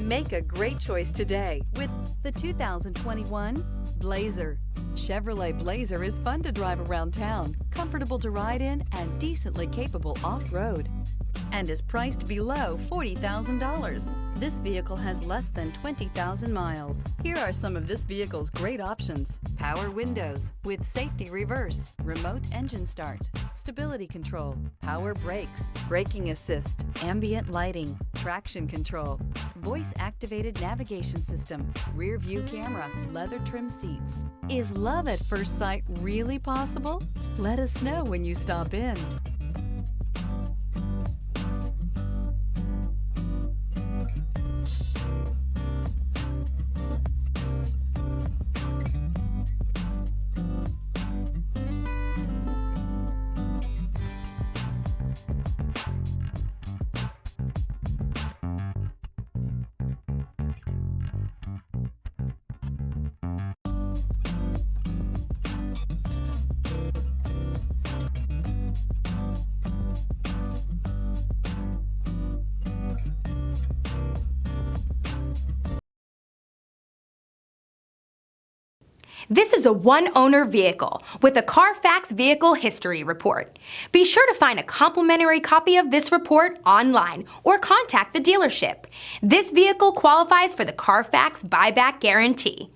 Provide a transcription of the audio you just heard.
Make a great choice today with the 2021 Blazer. Chevrolet Blazer is fun to drive around town, comfortable to ride in, and decently capable off-road, and is priced below $40,000. This vehicle has less than 20,000 miles. Here are some of this vehicle's great options: power windows with safety reverse, remote engine start, stability control, power brakes, braking assist, ambient lighting, traction control, voice activated navigation system, rear view camera, leather trim seats. Is love at first sight really possible? Let us know when you stop in. This is a one-owner vehicle with a Carfax Vehicle History Report. Be sure to find a complimentary copy of this report online or contact the dealership. This vehicle qualifies for the Carfax Buyback Guarantee.